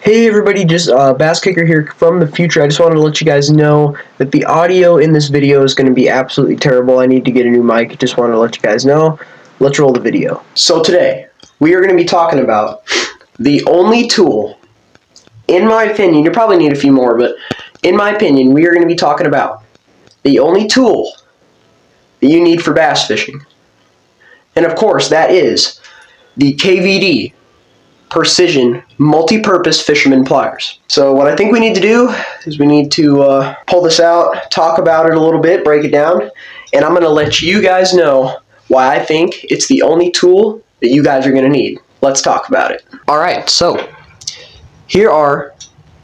Hey everybody, just BassKicker here from the future. I just wanted to let you guys know that the audio in this video is going to be absolutely terrible. I need to get a new mic. Just wanted to let you guys know. Let's roll the video. So today, we are going to be talking about the only tool, in my opinion, you probably need a few more, but in my opinion, we are going to be talking about the only tool that you need for bass fishing. And of course, that is the KVD Precision Multi-Purpose Fisherman Pliers. So what I think we need to do is we need to pull this out, talk about it a little bit, break it down, and I'm going to let you guys know why I think it's the only tool that you guys are going to need. Let's talk about it. Alright, so here are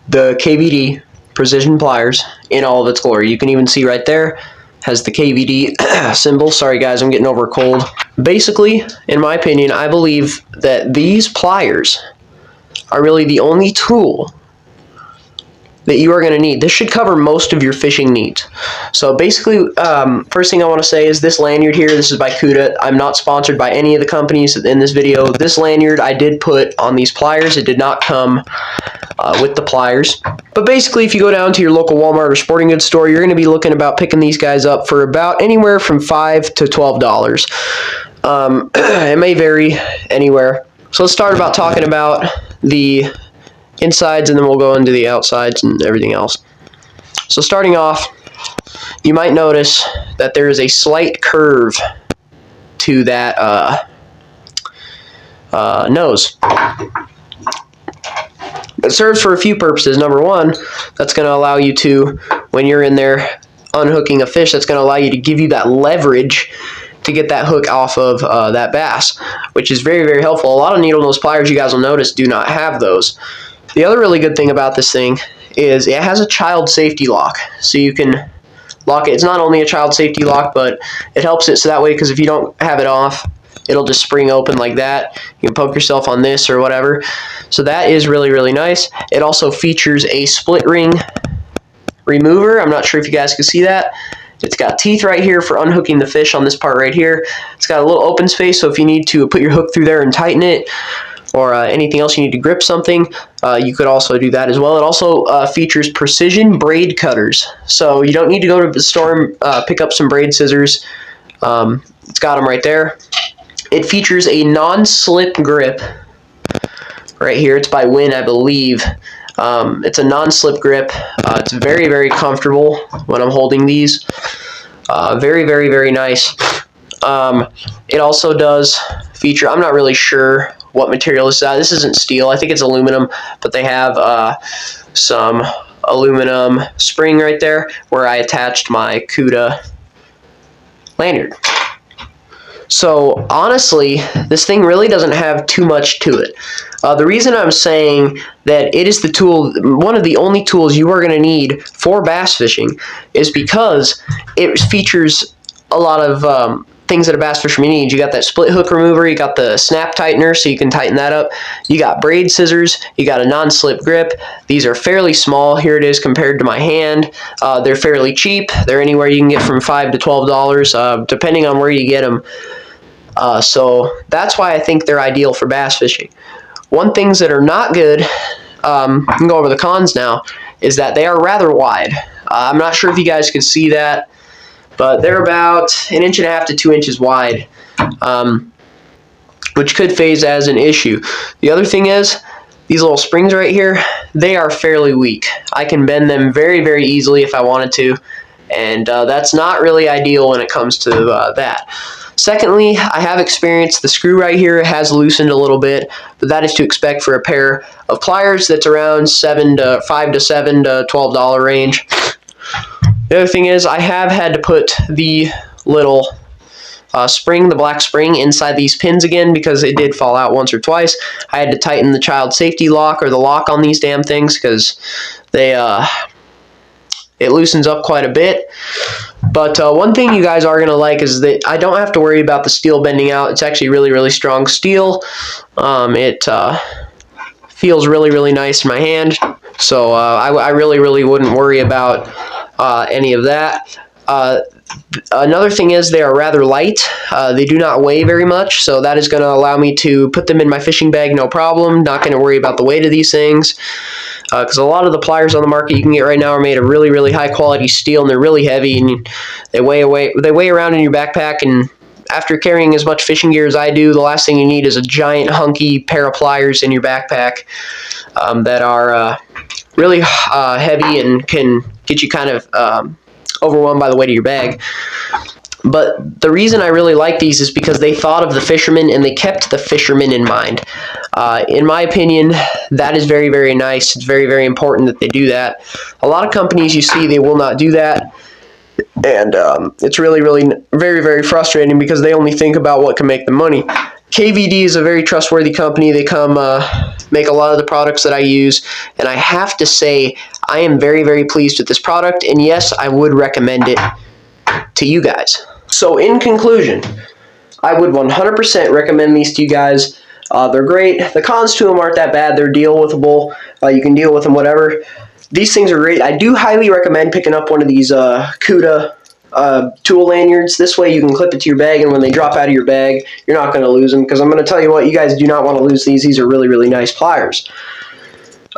the KVD Precision Pliers in all of its glory. You can even see right there, has the KVD symbol. Sorry guys, I'm getting over a cold. Basically, in my opinion, I believe that these pliers are really the only tool that you are going to need. This should cover most of your fishing needs. So basically, first thing I want to say is this lanyard here, this is by CapCut. I'm not sponsored by any of the companies in this video. This lanyard I did put on these pliers. It did not come with the pliers. But basically, if you go down to your local Walmart or sporting goods store, you're going to be looking about picking these guys up for about anywhere from $5 to $12. It may vary anywhere. So let's start about talking about the insides, and then we'll go into the outsides and everything else. So starting off, you might notice that there is a slight curve to that nose. It serves for a few purposes. Number one, that's going to allow you to, when you're in there unhooking a fish, that's going to allow you to give you that leverage to get that hook off of that bass, which is very, very helpful. A lot of needle nose pliers, you guys will notice, do not have those. The other really good thing about this thing is it has a child safety lock, so you can lock it. It's not only a child safety lock, but it helps it so that way, because if you don't have it off, it'll just spring open like that. You can poke yourself on this or whatever. So that is really, really nice. It also features a split ring remover. I'm not sure if you guys can see that. It's got teeth right here for unhooking the fish on this part right here. It's got a little open space, so if you need to put your hook through there and tighten it, or anything else you need to grip something, you could also do that as well. It also features precision braid cutters, so you don't need to go to the store and pick up some braid scissors. It's got them right there. It features a non-slip grip right here. It's by Win, I believe. It's a non-slip grip. It's very, very comfortable when I'm holding these. Very, very, very nice. It also does feature, I'm not really sure what material this is. This isn't steel. I think it's aluminum, but they have some aluminum spring right there where I attached my CapCut lanyard. So honestly, this thing really doesn't have too much to it. The reason I'm saying that it is the tool, one of the only tools you are going to need for bass fishing, is because it features a lot of things that a bass fisherman needs. You got that split hook remover, you got the snap tightener so you can tighten that up, you got braid scissors, you got a non-slip grip. These are fairly small. Here it is compared to my hand. They're fairly cheap. They're anywhere you can get from $5 to $12, depending on where you get them. So that's why I think they're ideal for bass fishing. One things that are not good, I can go over the cons now, is that they are rather wide. I'm not sure if you guys can see that, but they're about 1.5 inches to 2 inches wide, which could phase as an issue. The other thing is, these little springs right here, they are fairly weak. I can bend them very, very easily if I wanted to, and that's not really ideal when it comes to that. Secondly, I have experienced the screw right here has loosened a little bit, but that is to expect for a pair of pliers that's around $5 to $7 to $12 range. The other thing is I have had to put the little spring, the black spring, inside these pins again because it did fall out once or twice. I had to tighten the child safety lock, or the lock on these damn things, because they it loosens up quite a bit. But one thing you guys are going to like is that I don't have to worry about the steel bending out. It's actually really, really strong steel. It feels really, really nice in my hand. So I really, really wouldn't worry about any of that. Another thing is they are rather light. They do not weigh very much, so that is going to allow me to put them in my fishing bag no problem. Not going to worry about the weight of these things, because a lot of the pliers on the market you can get right now are made of really, really high quality steel, and they're really heavy, and they weigh around in your backpack. And after carrying as much fishing gear as I do, the last thing you need is a giant hunky pair of pliers in your backpack that are really heavy and can get you kind of overwhelmed by the weight of your bag. But the reason I really like these is because they thought of the fishermen and they kept the fishermen in mind. In my opinion, that is very, very nice. It's very, very important that they do that. A lot of companies you see, they will not do that. And it's really, really very, very frustrating because they only think about what can make them money. KVD is a very trustworthy company. They come make a lot of the products that I use, and I have to say I am very, very pleased with this product, and yes, I would recommend it to you guys. So in conclusion, I would 100% recommend these to you guys. They're great. The cons to them aren't that bad. They're deal-withable. You can deal with them, whatever. These things are great. I do highly recommend picking up one of these CUDA tool lanyards. This way you can clip it to your bag, and when they drop out of your bag, you're not going to lose them, because I'm going to tell you what, you guys do not want to lose these. These are really, really nice pliers.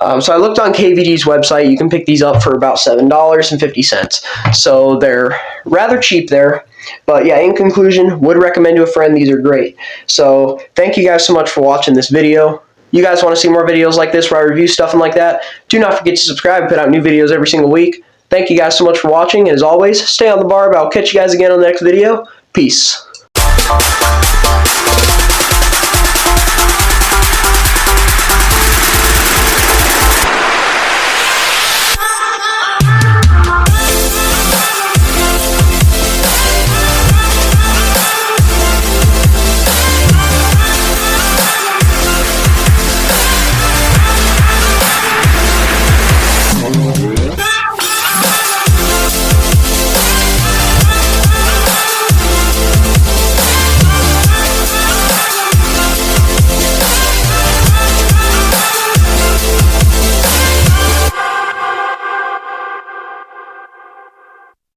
So I looked on KVD's website. You can pick these up for about $7.50. So they're rather cheap there. But yeah, in conclusion, would recommend to a friend. These are great. So thank you guys so much for watching this video. You guys want to see more videos like this where I review stuff and like that? Do not forget to subscribe. I put out new videos every single week. Thank you guys so much for watching. And as always, stay on the barb. I'll catch you guys again on the next video. Peace.